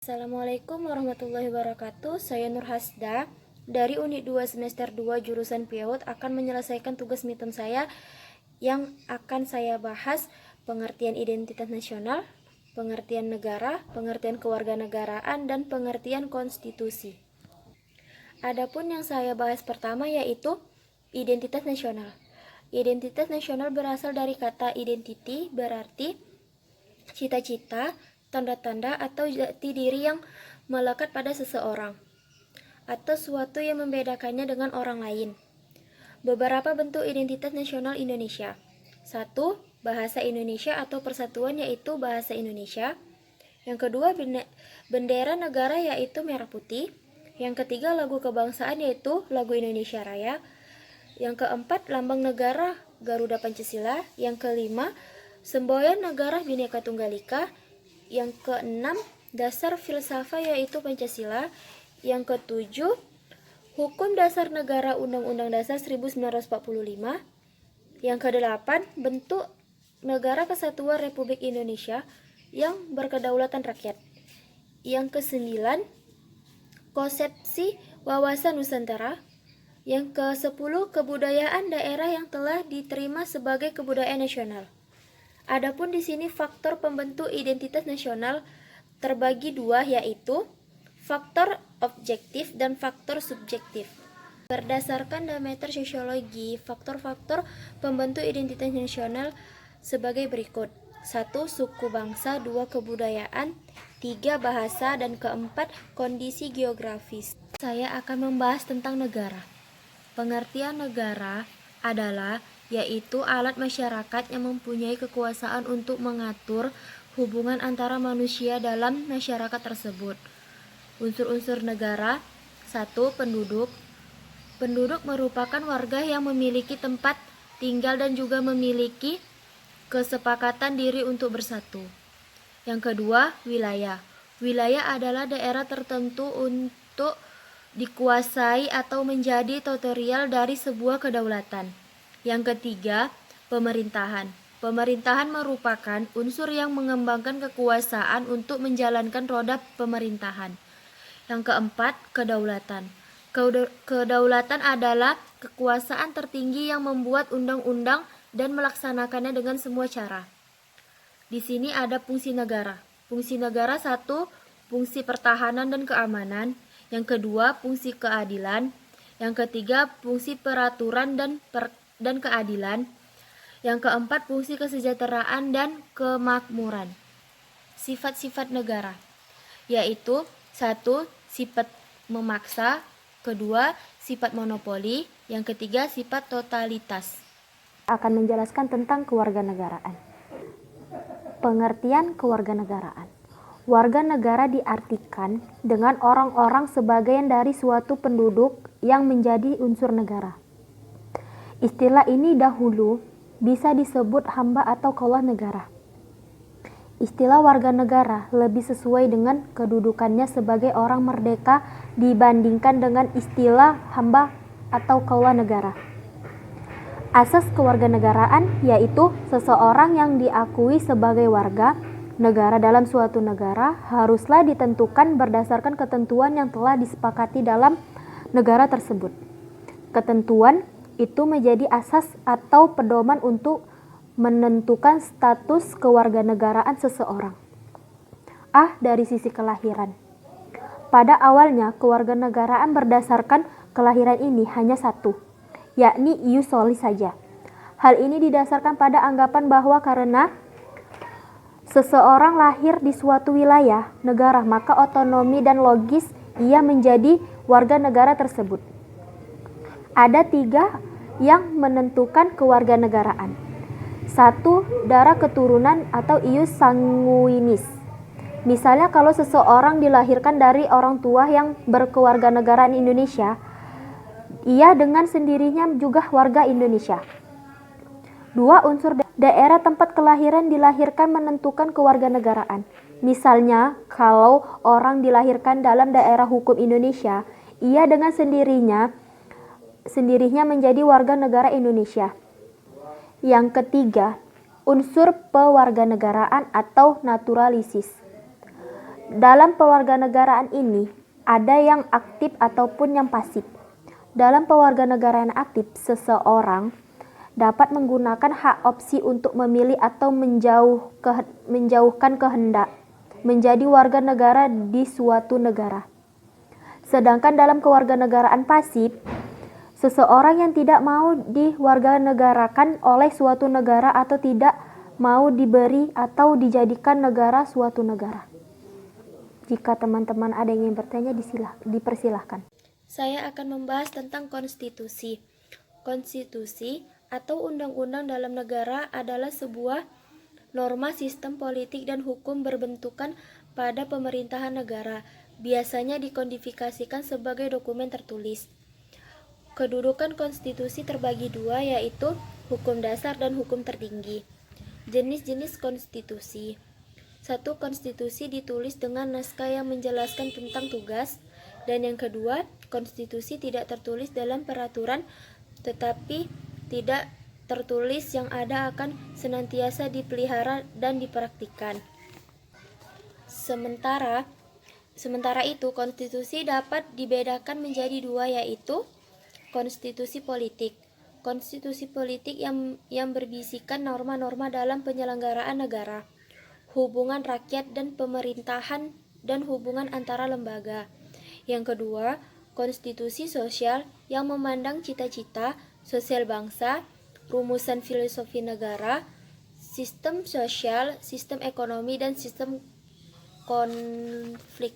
Assalamualaikum warahmatullahi wabarakatuh. Saya Nur Hasda dari Unit 2 semester 2 jurusan PIAUD akan menyelesaikan tugas midterm saya yang akan saya bahas pengertian identitas nasional, pengertian negara, pengertian kewarganegaraan, dan pengertian konstitusi. Adapun yang saya bahas pertama yaitu identitas nasional. Identitas nasional berasal dari kata identity, berarti cita-cita, tanda-tanda atau jati diri yang melekat pada seseorang atau suatu yang membedakannya dengan orang lain. Beberapa bentuk identitas nasional Indonesia. 1. Bahasa Indonesia atau persatuan yaitu bahasa Indonesia. Yang kedua, bendera negara yaitu merah putih. Yang ketiga, lagu kebangsaan yaitu lagu Indonesia Raya. Yang keempat, lambang negara Garuda Pancasila. Yang kelima, semboyan negara Bhinneka Tunggal Ika. Yang keenam, dasar filsafat yaitu Pancasila. Yang ketujuh, hukum dasar negara Undang-Undang Dasar 1945. Yang kedelapan, bentuk negara kesatuan Republik Indonesia yang berkedaulatan rakyat. Yang kesembilan, konsepsi wawasan Nusantara. Yang ke-10, kebudayaan daerah yang telah diterima sebagai kebudayaan nasional. Adapun di sini faktor pembentuk identitas nasional terbagi dua, yaitu faktor objektif dan faktor subjektif. Berdasarkan Demeter Sosiologi, faktor-faktor pembentuk identitas nasional sebagai berikut. 1. Suku bangsa, 2. Kebudayaan, 3. Bahasa, dan keempat, kondisi geografis. Saya akan membahas tentang negara. Pengertian negara adalah yaitu alat masyarakat yang mempunyai kekuasaan untuk mengatur hubungan antara manusia dalam masyarakat tersebut. Unsur-unsur negara. 1. Penduduk. Penduduk merupakan warga yang memiliki tempat tinggal dan juga memiliki kesepakatan diri untuk bersatu. Yang kedua, wilayah. Wilayah adalah daerah tertentu untuk dikuasai atau menjadi teritorial dari sebuah kedaulatan. Yang ketiga, pemerintahan. Pemerintahan merupakan unsur yang mengembangkan kekuasaan untuk menjalankan roda pemerintahan. Yang keempat, kedaulatan. Kedaulatan adalah kekuasaan tertinggi yang membuat undang-undang dan melaksanakannya dengan semua cara. Di sini ada fungsi negara. Fungsi negara 1, fungsi pertahanan dan keamanan. Yang kedua, fungsi keadilan. Yang ketiga, fungsi peraturan dan keadilan. Yang keempat, fungsi kesejahteraan dan kemakmuran. Sifat-sifat negara yaitu 1. Sifat memaksa. Kedua, sifat monopoli. Yang ketiga, sifat totalitas. Akan menjelaskan tentang kewarganegaraan. Pengertian kewarganegaraan. Warga negara diartikan dengan orang-orang sebagian dari suatu penduduk yang menjadi unsur negara. Istilah ini dahulu bisa disebut hamba atau kaulah negara. Istilah warga negara lebih sesuai dengan kedudukannya sebagai orang merdeka dibandingkan dengan istilah hamba atau kaulah negara. Asas kewarganegaraan yaitu seseorang yang diakui sebagai warga negara dalam suatu negara haruslah ditentukan berdasarkan ketentuan yang telah disepakati dalam negara tersebut. Ketentuan itu menjadi asas atau pedoman untuk menentukan status kewarganegaraan seseorang. Dari sisi kelahiran. Pada awalnya kewarganegaraan berdasarkan kelahiran ini hanya satu, yakni ius soli saja. Hal ini didasarkan pada anggapan bahwa karena seseorang lahir di suatu wilayah negara, maka otonomi dan logis ia menjadi warga negara tersebut. Ada 3 yang menentukan kewarganegaraan. 1. Darah keturunan atau ius sanguinis. Misalnya kalau seseorang dilahirkan dari orang tua yang berkewarganegaraan Indonesia, ia dengan sendirinya juga warga Indonesia. 2. Unsur daerah tempat kelahiran dilahirkan menentukan kewarganegaraan. Misalnya, kalau orang dilahirkan dalam daerah hukum Indonesia, ia dengan sendirinya menjadi warga negara Indonesia. Yang ketiga, unsur pewarganegaraan atau naturalisis. Dalam pewarganegaraan ini, ada yang aktif ataupun yang pasif. Dalam pewarganegaraan aktif, seseorang dapat menggunakan hak opsi untuk memilih atau menjauhkan kehendak menjadi warga negara di suatu negara. Sedangkan dalam kewarganegaraan pasif, seseorang yang tidak mau diwarganegarakan oleh suatu negara atau tidak mau diberi atau dijadikan negara suatu negara. Jika teman-teman ada yang ingin bertanya, dipersilahkan. Saya akan membahas tentang konstitusi. Konstitusi atau undang-undang dalam negara adalah sebuah norma sistem politik dan hukum berbentukan pada pemerintahan negara. Biasanya dikodifikasikan sebagai dokumen tertulis. Kedudukan konstitusi terbagi dua, yaitu hukum dasar dan hukum tertinggi. Jenis-jenis konstitusi. 1. Konstitusi ditulis dengan naskah yang menjelaskan tentang tugas. Dan yang kedua, konstitusi tidak tertulis dalam peraturan tetapi tidak tertulis yang ada akan senantiasa dipelihara dan dipraktikkan. Sementara itu, konstitusi dapat dibedakan menjadi dua, yaitu konstitusi politik. Konstitusi politik yang berbisikan norma-norma dalam penyelenggaraan negara, hubungan rakyat dan pemerintahan, dan hubungan antara lembaga. Yang kedua, konstitusi sosial yang memandang cita-cita sosial bangsa, rumusan filosofi negara, sistem sosial, sistem ekonomi, dan sistem konflik.